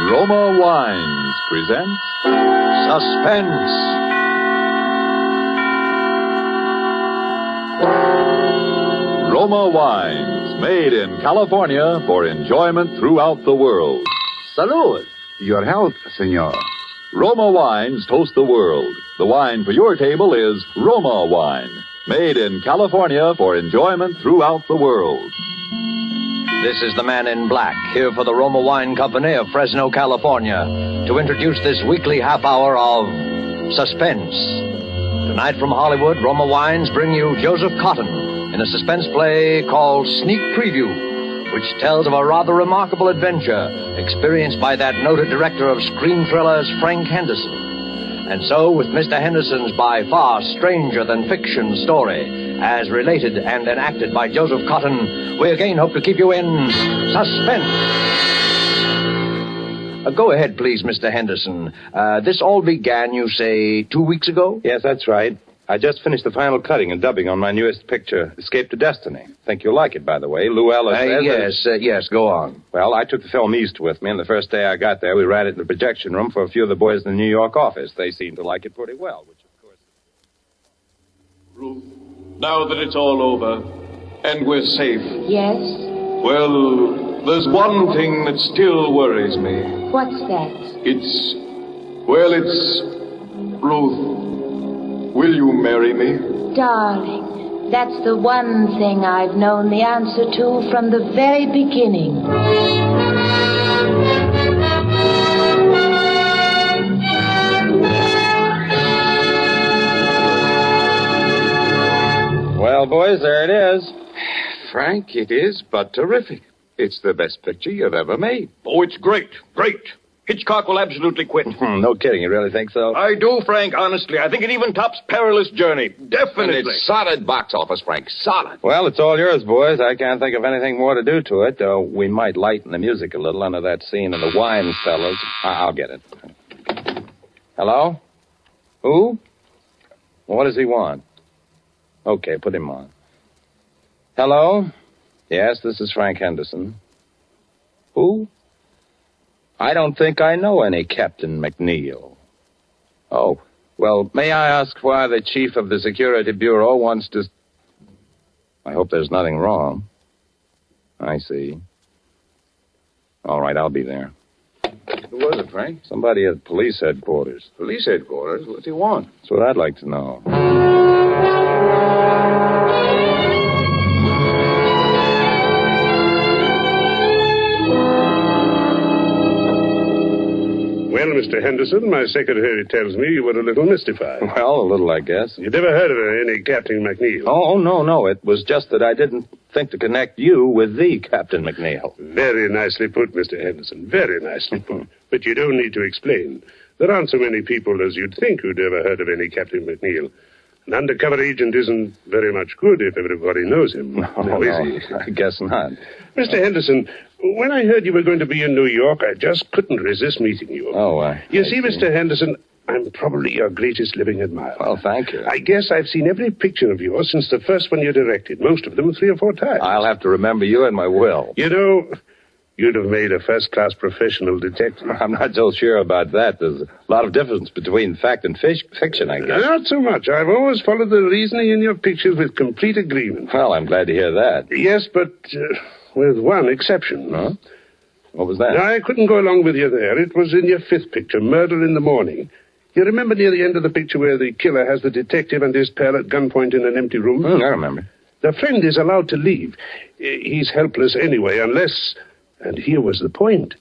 Roma Wines presents Suspense. Roma Wines, made in California for enjoyment throughout the world. Salud. Your health, senor. Roma Wines toast the world. The wine for your table is Roma Wine, made in California for enjoyment throughout the world. This is the man in black, here for the Roma Wine Company of Fresno, California, to introduce this weekly half hour of Suspense. Tonight from Hollywood, Roma Wines bring you Joseph Cotton in a suspense play called Sneak Preview, which tells of a rather remarkable adventure experienced by that noted director of screen thrillers, Frank Henderson. And so, with Mr. Henderson's by far stranger-than-fiction story, as related and enacted by Joseph Cotton, we again hope to keep you in suspense. Go ahead, please, Mr. Henderson. This all began, you say, 2 weeks ago? Yes, that's right. I just finished the final cutting and dubbing on my newest picture, Escape to Destiny. Think you'll like it, by the way. Lou Ellis says... Yes, go on. Well, I took the film east with me, and the first day I got there, we ran it in the projection room for a few of the boys in the New York office. They seemed to like it pretty well, which, of course... Ruth, now that it's all over, and we're safe... Yes? Well, there's one thing that still worries me. What's that? It's... Ruth... Will you marry me? Darling, that's the one thing I've known the answer to from the very beginning. Well, boys, there it is. Frank, it is but terrific. It's the best picture you've ever made. Oh, it's great. Great. Hitchcock will absolutely quit. No kidding. You really think so? I do, Frank, honestly. I think it even tops Perilous Journey. Definitely. And it's solid box office, Frank. Solid. Well, it's all yours, boys. I can't think of anything more to do to it, though we might lighten the music a little under that scene of the wine cellars. I'll get it. Hello? Who? What does he want? Okay, put him on. Hello? Yes, this is Frank Henderson. Who? I don't think I know any Captain McNeil. Oh, well, may I ask why the chief of the Security Bureau wants to... I hope there's nothing wrong. I see. All right, I'll be there. Who was it, Frank? Somebody at police headquarters. Police headquarters? What's he want? That's what I'd like to know. Well, Mr. Henderson, my secretary tells me you were a little mystified. Well, a little, I guess. You never heard of any Captain McNeil? Oh, no. It was just that I didn't think to connect you with the Captain McNeil. Very nicely put, Mr. Henderson. Very nicely put. But you don't need to explain. There aren't so many people as you'd think who'd ever heard of any Captain McNeil. An undercover agent isn't very much good if everybody knows him. No, is he? I guess not. Mr. Henderson, when I heard you were going to be in New York, I just couldn't resist meeting you. You see, Mr. Henderson, I'm probably your greatest living admirer. Well, thank you. I guess I've seen every picture of yours since the first one you directed, most of them 3 or 4 times. I'll have to remember you in my will. You know, you'd have made a first-class professional detective. I'm not so sure about that. There's a lot of difference between fact and fiction, I guess. Not so much. I've always followed the reasoning in your pictures with complete agreement. Well, I'm glad to hear that. Yes, but with one exception. Huh? What was that? I couldn't go along with you there. It was in your 5th picture, Murder in the Morning. You remember near the end of the picture where the killer has the detective and his pal at gunpoint in an empty room? I remember. The friend is allowed to leave. He's helpless anyway, unless... And here was the point.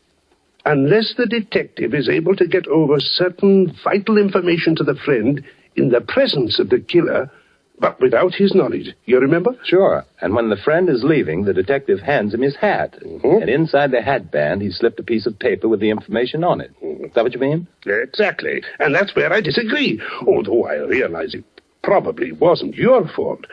Unless the detective is able to get over certain vital information to the friend in the presence of the killer, but without his knowledge. You remember? Sure. And when the friend is leaving, the detective hands him his hat. Mm-hmm. And inside the hat band, he slipped a piece of paper with the information on it. Is that what you mean? Exactly. And that's where I disagree. Although I realize it probably wasn't your fault.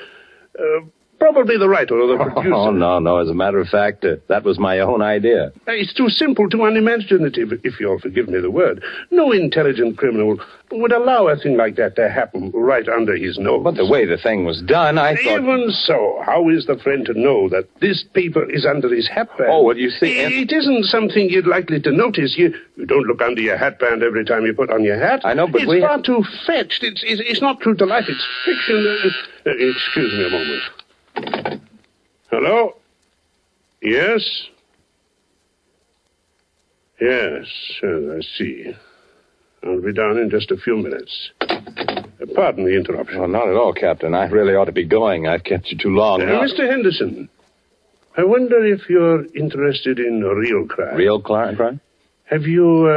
probably the writer or the producer. Oh, no. As a matter of fact, that was my own idea. It's too simple, too unimaginative, if you'll forgive me the word. No intelligent criminal would allow a thing like that to happen right under his nose. But the way the thing was done, I thought... Even so, how is the friend to know that this paper is under his hatband? Oh, well, you see... It isn't something you're likely to notice. You don't look under your hatband every time you put on your hat. I know, but it's far too fetched. It's not true to life. It's fiction. Excuse me a moment. Hello? Yes? Yes, I see. I'll be down in just a few minutes. Pardon the interruption. Oh, not at all, Captain. I really ought to be going. I've kept you too long now. Mr. Henderson, I wonder if you're interested in real crime. Real crime? Have you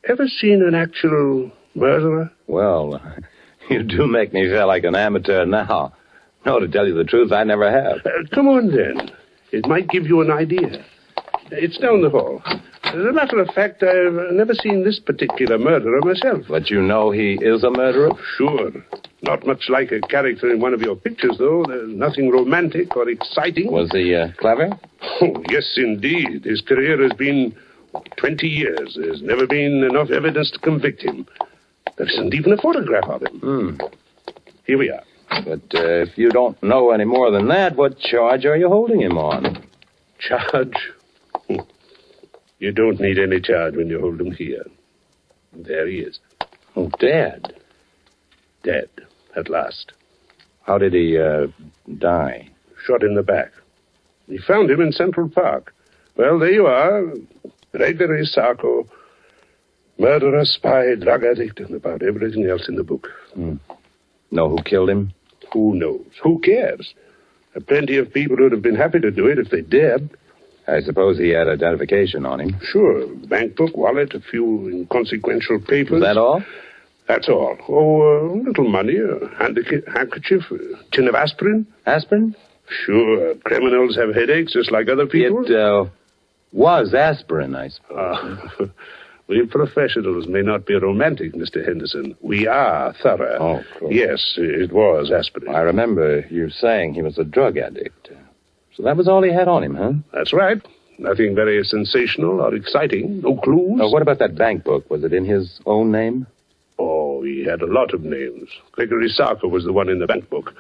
ever seen an actual murderer? Well, you do make me feel like an amateur now. No, to tell you the truth, I never have. Come on, then. It might give you an idea. It's down the hall. As a matter of fact, I've never seen this particular murderer myself. But you know he is a murderer? Sure. Not much like a character in one of your pictures, though. There's nothing romantic or exciting. Was he clever? Oh, yes, indeed. His career has been 20 years. There's never been enough evidence to convict him. There isn't even a photograph of him. Here we are. But if you don't know any more than that, what charge are you holding him on? Charge? You don't need any charge when you hold him here. There he is. Oh, dead. Dead, at last. How did he die? Shot in the back. We found him in Central Park. Well, there you are. Gregory Sacco. Murderer, spy, drug addict, and about everything else in the book. Know who killed him? Who knows? Who cares? There are plenty of people who'd have been happy to do it if they dared. I suppose he had identification on him. Sure. Bank book, wallet, a few inconsequential papers. Is that all? That's all. Oh, a little money, a handkerchief, a tin of aspirin. Aspirin? Sure. Criminals have headaches just like other people. It was aspirin, I suppose. We professionals may not be romantic, Mr. Henderson. We are thorough. Oh, cool. Yes, it was aspirin. I remember you saying he was a drug addict. So that was all he had on him, huh? That's right. Nothing very sensational or exciting. No clues. What about that bank book? Was it in his own name? Oh, he had a lot of names. Gregory Sacco was the one in the bank book.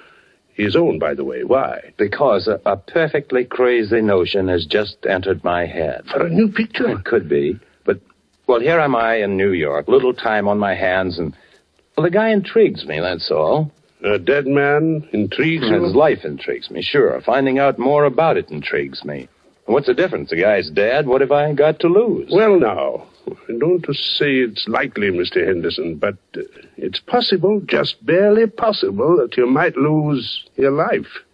His own, by the way. Why? Because a perfectly crazy notion has just entered my head. For a new picture? It could be. But, well, here am I in New York. Little time on my hands, and, well, the guy intrigues me, that's all. A dead man intrigues you? His life intrigues me, sure. Finding out more about it intrigues me. What's the difference? The guy's dead. What have I got to lose? Well, now, I don't want to say it's likely, Mr. Henderson, but it's possible, just barely possible, that you might lose your life.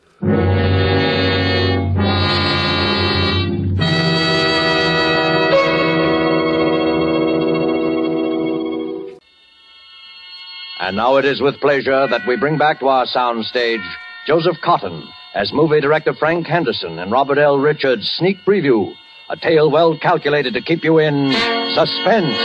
And now it is with pleasure that we bring back to our soundstage Joseph Cotton as movie director Frank Henderson and Robert L. Richards' sneak preview, a tale well calculated to keep you in suspense.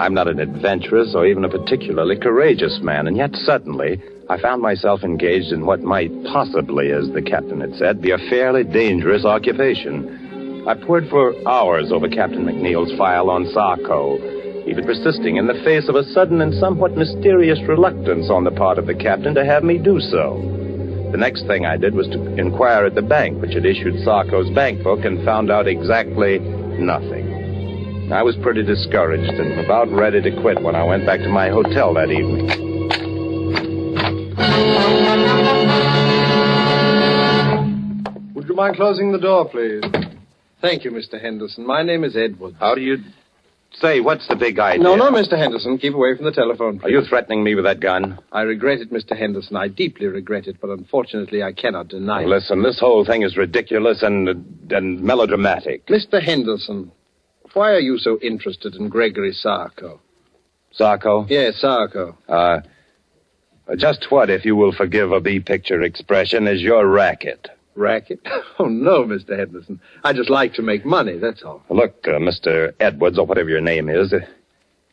I'm not an adventurous or even a particularly courageous man, and yet suddenly I found myself engaged in what might possibly, as the captain had said, be a fairly dangerous occupation. I pored for hours over Captain McNeil's file on Sacco, even persisting in the face of a sudden and somewhat mysterious reluctance on the part of the captain to have me do so. The next thing I did was to inquire at the bank, which had issued Sacco's bank book, and found out exactly nothing. I was pretty discouraged and about ready to quit when I went back to my hotel that evening. Would you mind closing the door, please? Thank you, Mr. Henderson. My name is Edwards. How do you... Say, what's the big idea? No, Mr. Henderson. Keep away from the telephone, please. Are you threatening me with that gun? I regret it, Mr. Henderson. I deeply regret it, but unfortunately I cannot deny it. Listen, this whole thing is ridiculous and melodramatic. Mr. Henderson, why are you so interested in Gregory Sacco? Sacco? Yes, Sacco. Just what, if you will forgive a B-picture expression, is your racket? Racket? Oh, no, Mr. Henderson. I just like to make money, that's all. Look, Mr. Edwards, or whatever your name is,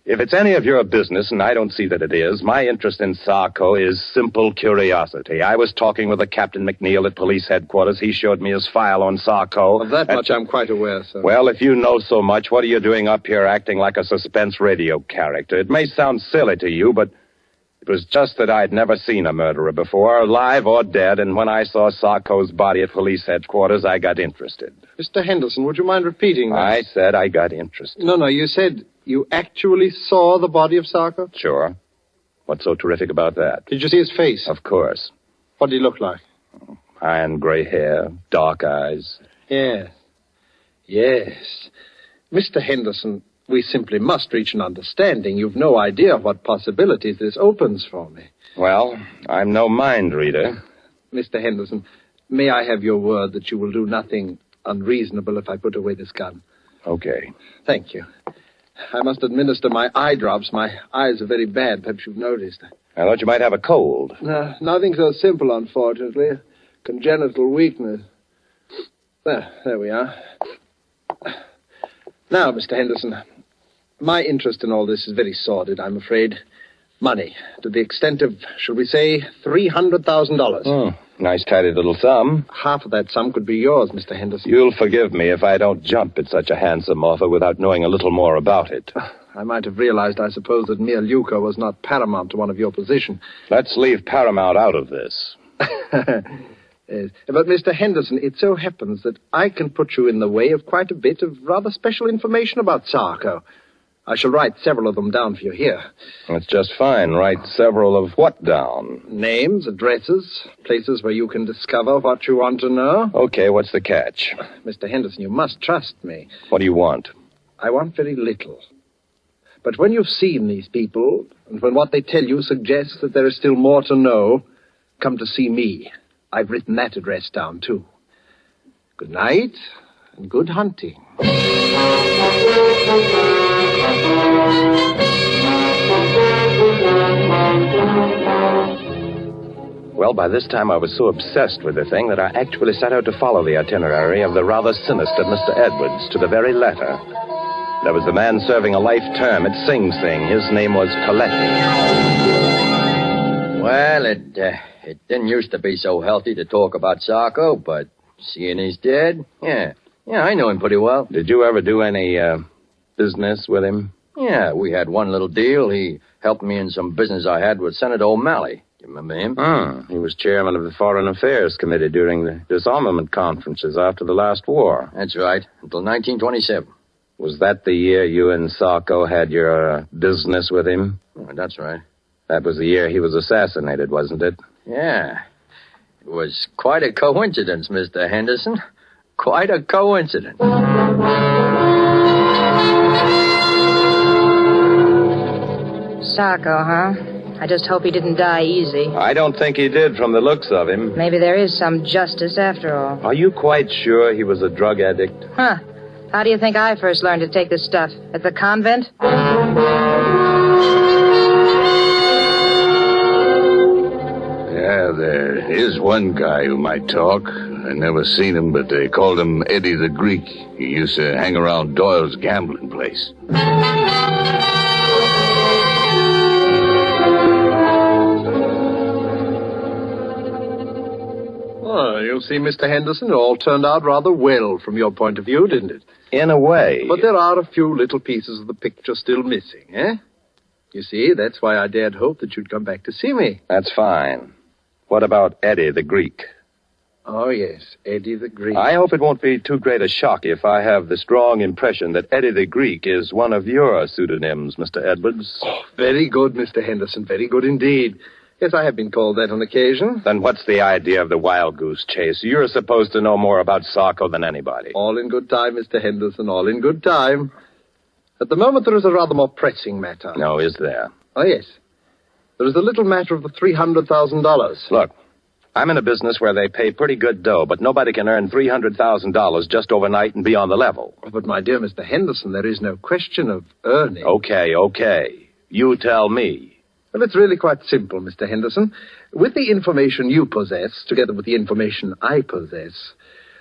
if it's any of your business, and I don't see that it is, my interest in Sacco is simple curiosity. I was talking with a Captain McNeil at police headquarters. He showed me his file on Sacco. Of that much I'm quite aware, sir. Well, if you know so much, what are you doing up here acting like a suspense radio character? It may sound silly to you, but it was just that I'd never seen a murderer before, alive or dead, and when I saw Sacco's body at police headquarters, I got interested. Mr. Henderson, would you mind repeating that? I said I got interested. No, you said you actually saw the body of Sacco? Sure. What's so terrific about that? Did you see his face? Of course. What did he look like? Iron gray hair, dark eyes. Yes. Mr. Henderson, we simply must reach an understanding. You've no idea what possibilities this opens for me. Well, I'm no mind reader. Mr. Henderson, may I have your word that you will do nothing unreasonable if I put away this gun? Okay. Thank you. I must administer my eye drops. My eyes are very bad. Perhaps you've noticed. I thought you might have a cold. No, nothing so simple, unfortunately. Congenital weakness. There we are. Now, Mr. Henderson, my interest in all this is very sordid, I'm afraid. Money, to the extent of, shall we say, $300,000. Nice tidy little sum. Half of that sum could be yours, Mr. Henderson. You'll forgive me if I don't jump at such a handsome offer without knowing a little more about it. I might have realized, I suppose, that mere lucre was not paramount to one of your position. Let's leave paramount out of this. Yes. But, Mr. Henderson, it so happens that I can put you in the way of quite a bit of rather special information about Sacco. I shall write several of them down for you here. That's just fine. Write several of what down? Names, addresses, places where you can discover what you want to know. Okay, what's the catch? Mr. Henderson, you must trust me. What do you want? I want very little. But when you've seen these people, and when what they tell you suggests that there is still more to know, come to see me. I've written that address down, too. Good night, and good hunting. Well, by this time I was so obsessed with the thing that I actually set out to follow the itinerary of the rather sinister Mr. Edwards to the very letter. There was the man serving a life term at Sing Sing. His name was Coletti. Well, it didn't used to be so healthy to talk about Sacco, but seeing he's dead, yeah, I know him pretty well. Did you ever do any business with him? Yeah, we had one little deal. He helped me in some business I had with Senator O'Malley. You remember him? He was chairman of the Foreign Affairs Committee during the disarmament conferences after the last war. That's right, until 1927. Was that the year you and Sacco had your business with him? Oh, that's right. That was the year he was assassinated, wasn't it? Yeah. It was quite a coincidence, Mr. Henderson. Quite a coincidence. Sacco, huh? I just hope he didn't die easy. I don't think he did from the looks of him. Maybe there is some justice after all. Are you quite sure he was a drug addict? Huh. How do you think I first learned to take this stuff? At the convent? Yeah, there is one guy who might talk. I never seen him, but they called him Eddie the Greek. He used to hang around Doyle's gambling place. Oh, you see, Mr. Henderson, it all turned out rather well from your point of view, didn't it? In a way. But there are a few little pieces of the picture still missing, eh? You see, that's why I dared hope that you'd come back to see me. That's fine. What about Eddie the Greek? Oh, yes, Eddie the Greek. I hope it won't be too great a shock if I have the strong impression that Eddie the Greek is one of your pseudonyms, Mr. Edwards. Oh, very good, Mr. Henderson, very good indeed. Yes, I have been called that on occasion. Then what's the idea of the wild goose chase? You're supposed to know more about Sacco than anybody. All in good time, Mr. Henderson, all in good time. At the moment, there is a rather more pressing matter. No, is there? Oh, yes. There is the little matter of the $300,000. Look, I'm in a business where they pay pretty good dough, but nobody can earn $300,000 just overnight and be on the level. But, my dear Mr. Henderson, there is no question of earning. Okay. You tell me. Well, it's really quite simple, Mr. Henderson. With the information you possess, together with the information I possess,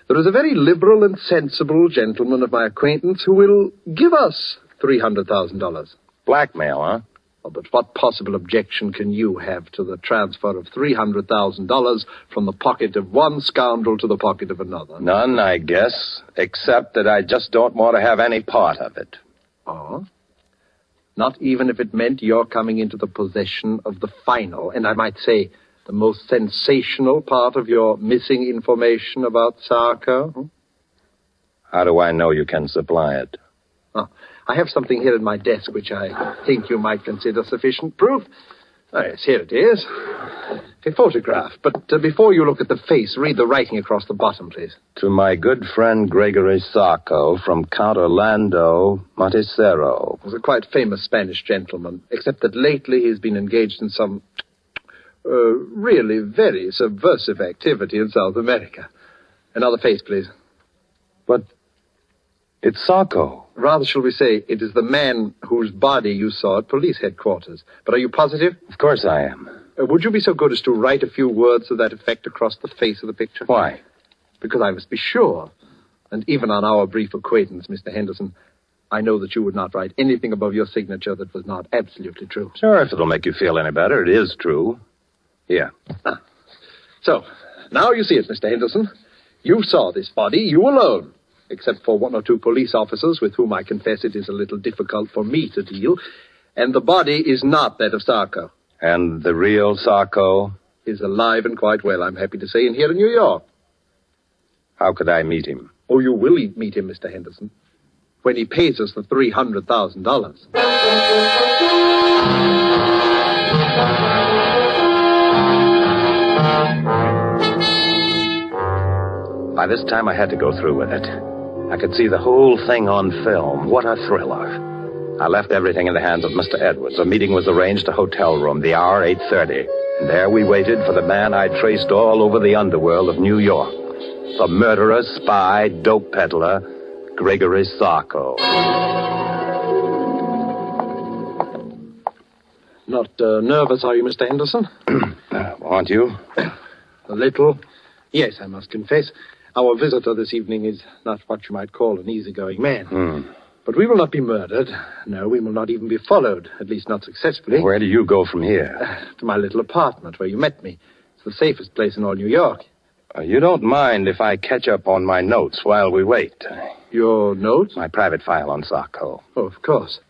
there is a very liberal and sensible gentleman of my acquaintance who will give us $300,000. Blackmail, huh? Oh, but what possible objection can you have to the transfer of $300,000 from the pocket of one scoundrel to the pocket of another? None, I guess, except that I just don't want to have any part of it. Oh? Not even if it meant your coming into the possession of the final, and I might say the most sensational part of your missing information about Sacco? How do I know you can supply it? Oh, I have something here at my desk which I think you might consider sufficient proof. Oh, yes, here it is. A photograph. But before you look at the face, read the writing across the bottom, please. To my good friend Gregory Sacco from Count Orlando Monticero. He's a quite famous Spanish gentleman, except that lately he's been engaged in some really very subversive activity in South America. Another face, please. But it's Sacco. Rather, shall we say, it is the man whose body you saw at police headquarters. But are you positive? Of course I am. Would you be so good as to write a few words to that effect across the face of the picture? Why? Because I must be sure. And even on our brief acquaintance, Mr. Henderson, I know that you would not write anything above your signature that was not absolutely true. Sure, if it'll make you feel any better, it is true. Here. So, now you see it, Mr. Henderson. You saw this body, you alone, except for one or two police officers with whom I confess it is a little difficult for me to deal, and the body is not that of Sacco. And the real Sacco? Is alive and quite well, I'm happy to say, and here in New York. How could I meet him? Oh, you will meet him, Mr. Henderson, when he pays us the $300,000. By this time, I had to go through with it. I could see the whole thing on film. What a thriller. I left everything in the hands of Mr. Edwards. A meeting was arranged, a hotel room, the hour 8:30. And there we waited for the man I'd traced all over the underworld of New York. The murderer, spy, dope peddler, Gregory Sacco. Not nervous, are you, Mr. Henderson? Aren't you? A little. Yes, I must confess. Our visitor this evening is not what you might call an easy-going man. But we will not be murdered. No, we will not even be followed, at least not successfully. Where do you go from here? To my little apartment where you met me. It's the safest place in all New York. You don't mind if I catch up on my notes while we wait? Your notes? My private file on Sacco. Oh, of course.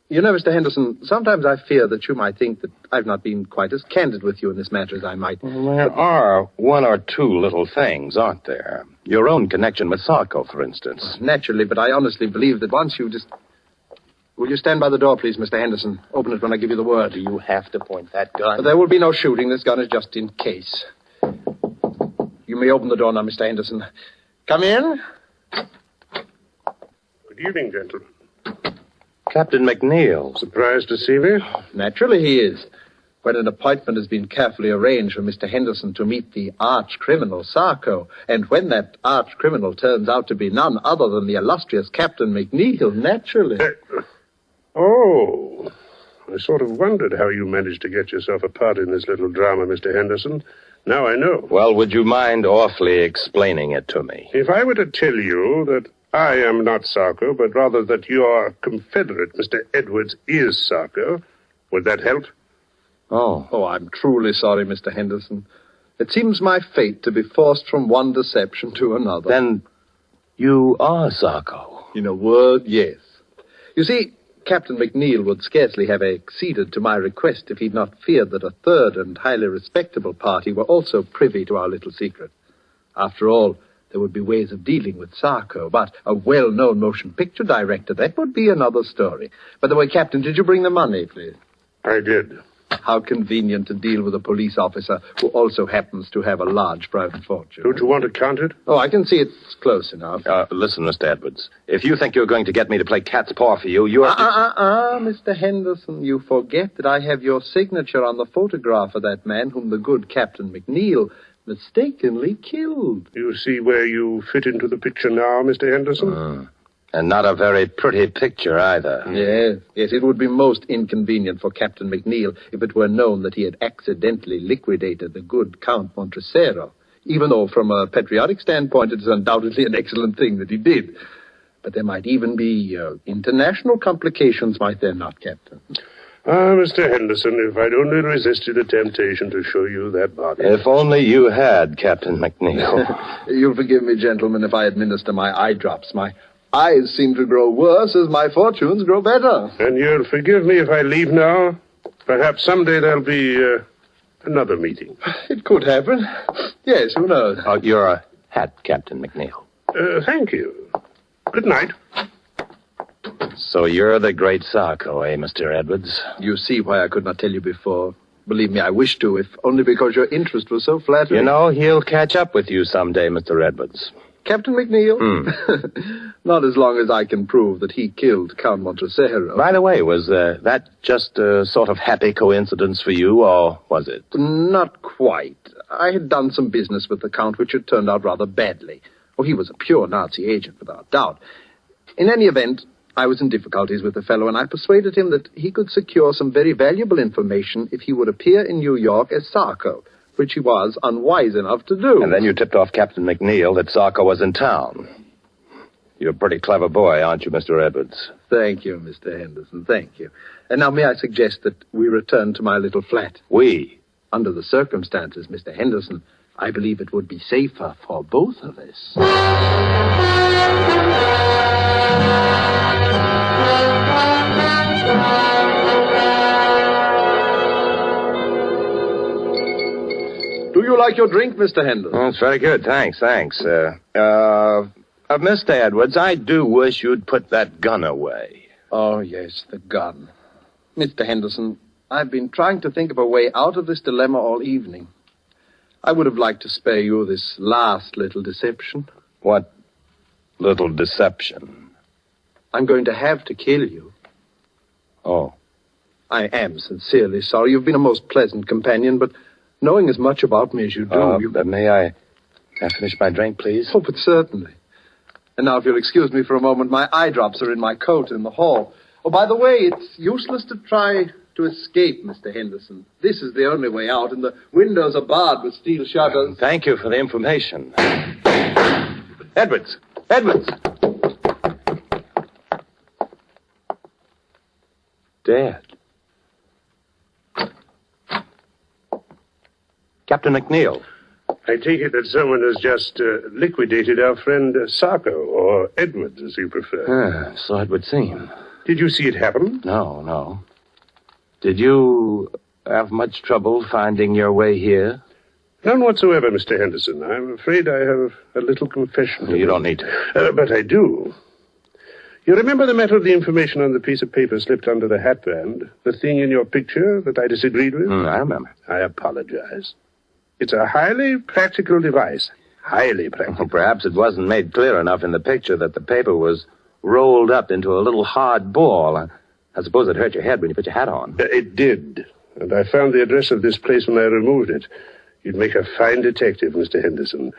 You know, Mr. Henderson, sometimes I fear that you might think that I've not been quite as candid with you in this matter as I might. Well, there are one or two little things, aren't there? Your own connection with Sacco, for instance. Naturally, but I honestly believe that once you just... Will you stand by the door, please, Mr. Henderson? Open it when I give you the word. Do you have to point that gun? There will be no shooting. This gun is just in case. You may open the door now, Mr. Henderson. Come in. Good evening, gentlemen. Captain McNeil. Surprised to see me? Naturally he is. When an appointment has been carefully arranged for Mr. Henderson to meet the arch-criminal Sacco, and when that arch-criminal turns out to be none other than the illustrious Captain McNeil, naturally. Oh, I sort of wondered how you managed to get yourself a part in this little drama, Mr. Henderson. Now I know. Well, would you mind awfully explaining it to me? If I were to tell you that I am not Sacco, but rather that your confederate, Mr. Edwards, is Sacco, would that help? Oh, I'm truly sorry, Mr. Henderson. It seems my fate to be forced from one deception to another. Then you are Sacco? In a word, yes. You see, Captain McNeil would scarcely have acceded to my request if he'd not feared that a third and highly respectable party were also privy to our little secret. After all, there would be ways of dealing with Sacco, but a well-known motion picture director, that would be another story. By the way, Captain, did you bring the money, please? I did. How convenient to deal with a police officer who also happens to have a large private fortune. Don't you want to count it? Oh, I can see it's close enough. Listen, Mr. Edwards, if you think you're going to get me to play cat's paw for you, you're... Mr. Henderson, you forget that I have your signature on the photograph of that man whom the good Captain McNeil mistakenly killed. You see where you fit into the picture now, Mr. Henderson? And not a very pretty picture either. Yes, it would be most inconvenient for Captain McNeil if it were known that he had accidentally liquidated the good Count Montresero, even though from a patriotic standpoint it is undoubtedly an excellent thing that he did. But there might even be international complications, might there not, Captain? Mr. Henderson, if I'd only resisted the temptation to show you that body. If only you had, Captain McNeil. You'll forgive me, gentlemen, if I administer my eye drops. My eyes seem to grow worse as my fortunes grow better. And you'll forgive me if I leave now? Perhaps someday there'll be another meeting. It could happen. Yes, who knows? Oh, your hat, Captain McNeil. Thank you. Good night. So you're the great Sacco, eh, Mr. Edwards? You see why I could not tell you before. Believe me, I wish to, if only because your interest was so flattering. You know, he'll catch up with you someday, Mr. Edwards. Captain McNeil? Not as long as I can prove that he killed Count Montresero. By the way, was that just a sort of happy coincidence for you, or was it? Not quite. I had done some business with the Count which had turned out rather badly. Oh, he was a pure Nazi agent, without doubt. In any event, I was in difficulties with the fellow, and I persuaded him that he could secure some very valuable information if he would appear in New York as Sacco, which he was unwise enough to do. And then you tipped off Captain McNeil that Sacco was in town. You're a pretty clever boy, aren't you, Mr. Edwards? Thank you, Mr. Henderson, thank you. And now may I suggest that we return to my little flat? We? Under the circumstances, Mr. Henderson, I believe it would be safer for both of us. Do you like your drink, Mr. Henderson? Oh, it's very good. Thanks. Mr. Edwards, I do wish you'd put that gun away. Oh, yes, the gun. Mr. Henderson, I've been trying to think of a way out of this dilemma all evening. I would have liked to spare you this last little deception. What little deception? I'm going to have to kill you. Oh. I am sincerely sorry. You've been a most pleasant companion, but knowing as much about me as you do... May I finish my drink, please? Oh, but certainly. And now, if you'll excuse me for a moment, my eye drops are in my coat in the hall. Oh, by the way, it's useless to try to escape, Mr. Henderson. This is the only way out, and the windows are barred with steel shutters. Thank you for the information. Edwards! Dead. Captain McNeil. I take it that someone has just liquidated our friend Sacco, or Edwards, as you prefer. So it would seem. Did you see it happen? No. Did you have much trouble finding your way here? None whatsoever, Mr. Henderson. I'm afraid I have a little confession to You don't need to. But I do. You remember the matter of the information on the piece of paper slipped under the hatband? The thing in your picture that I disagreed with? I remember. I apologize. It's a highly practical device. Highly practical. Well, perhaps it wasn't made clear enough in the picture that the paper was rolled up into a little hard ball. I suppose it hurt your head when you put your hat on. It did. And I found the address of this place when I removed it. You'd make a fine detective, Mr. Henderson.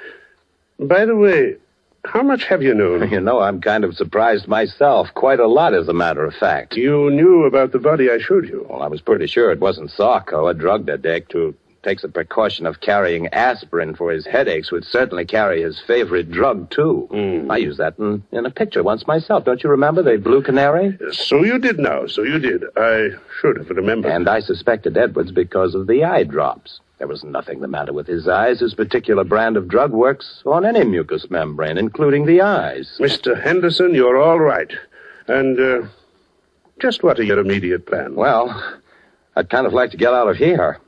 By the way, how much have you known? You know, I'm kind of surprised myself. Quite a lot, as a matter of fact. You knew about the body I showed you? Well, I was pretty sure it wasn't Sacco, a drug addict who takes the precaution of carrying aspirin for his headaches, would certainly carry his favorite drug, too. I used that in a picture once myself. Don't you remember the blue canary? So you did now, so you did. I should have remembered. And I suspected Edwards because of the eye drops. There was nothing the matter with his eyes. His particular brand of drug works on any mucous membrane, including the eyes. Mr. Henderson, you're all right. And just what are your immediate plans? Well, I'd kind of like to get out of here.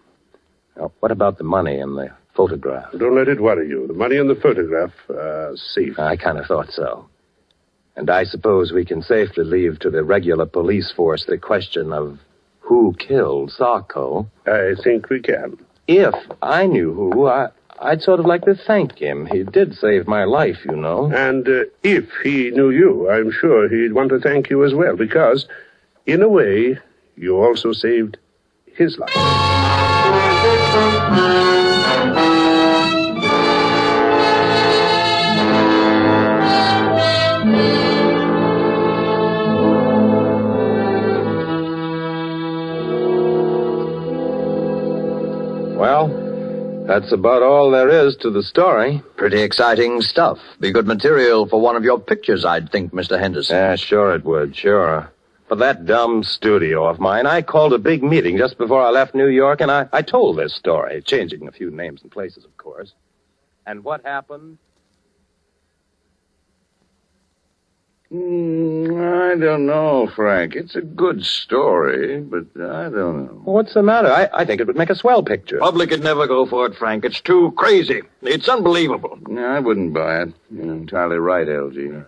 Now, what about the money and the photograph? Don't let it worry you. The money and the photograph are safe. I kind of thought so. And I suppose we can safely leave to the regular police force the question of who killed Sacco. I think we can. If I knew who, I'd sort of like to thank him. He did save my life, you know. And if he knew you, I'm sure he'd want to thank you as well, because, in a way, you also saved his life. That's about all there is to the story. Pretty exciting stuff. Be good material for one of your pictures, I'd think, Mr. Henderson. Yeah, sure it would, sure. For that dumb studio of mine, I called a big meeting just before I left New York, and I told this story, changing a few names and places, of course. And what happened? I don't know, Frank. It's a good story, but I don't know. What's the matter? I think it would make a swell picture. Public would never go for it, Frank. It's too crazy. It's unbelievable. No, I wouldn't buy it. You're entirely right, LG.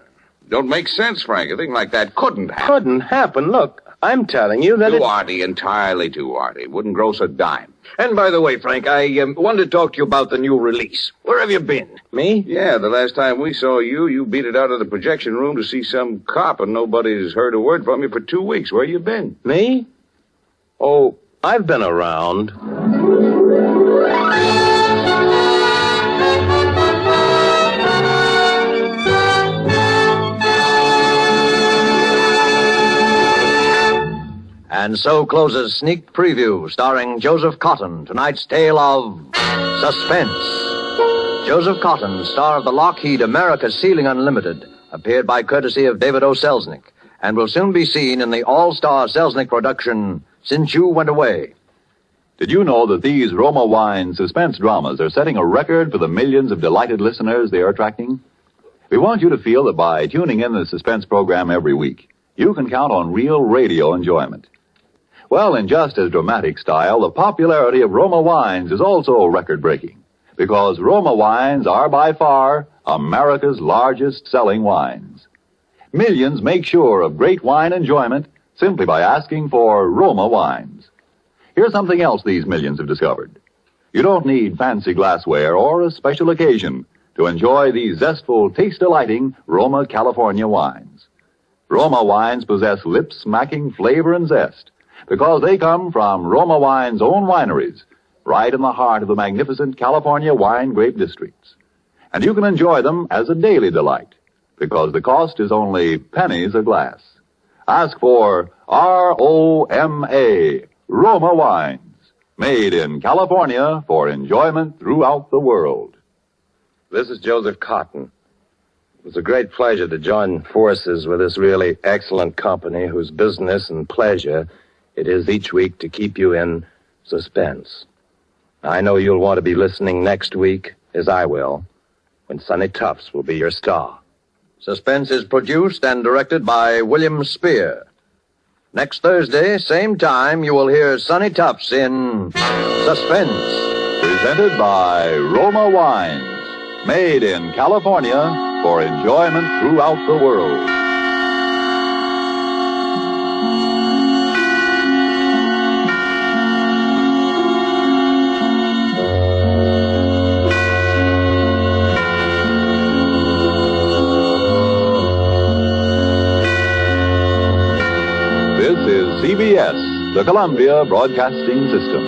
Don't make sense, Frank. A thing like that couldn't happen. Couldn't happen. Look, I'm telling you that Too arty, entirely too arty. Wouldn't gross a dime. And by the way, Frank, I wanted to talk to you about the new release. Where have you been? Me? Yeah, the last time we saw you, you beat it out of the projection room to see some cop, and nobody's heard a word from you for 2 weeks. Where you been? Me? Oh, I've been around. And so closes Sneak Preview, starring Joseph Cotton, tonight's tale of Suspense. Joseph Cotton, star of the Lockheed America Ceiling Unlimited, appeared by courtesy of David O. Selznick, and will soon be seen in the all-star Selznick production, Since You Went Away. Did you know that these Roma Wine suspense dramas are setting a record for the millions of delighted listeners they are attracting? We want you to feel that by tuning in the suspense program every week, you can count on real radio enjoyment. Well, in just as dramatic style, the popularity of Roma wines is also record-breaking, because Roma wines are by far America's largest selling wines. Millions make sure of great wine enjoyment simply by asking for Roma wines. Here's something else these millions have discovered. You don't need fancy glassware or a special occasion to enjoy these zestful, taste-delighting Roma California wines. Roma wines possess lip-smacking flavor and zest, because they come from Roma Wine's own wineries, right in the heart of the magnificent California wine grape districts. And you can enjoy them as a daily delight, because the cost is only pennies a glass. Ask for R-O-M-A, Roma Wines, made in California for enjoyment throughout the world. This is Joseph Cotton. It was a great pleasure to join forces with this really excellent company whose business and pleasure it is each week to keep you in suspense. I know you'll want to be listening next week, as I will, when Sonny Tufts will be your star. Suspense is produced and directed by William Spear. Next Thursday, same time, you will hear Sonny Tufts in Suspense. Presented by Roma Wines, made in California for enjoyment throughout the world. This is CBS, the Columbia Broadcasting System.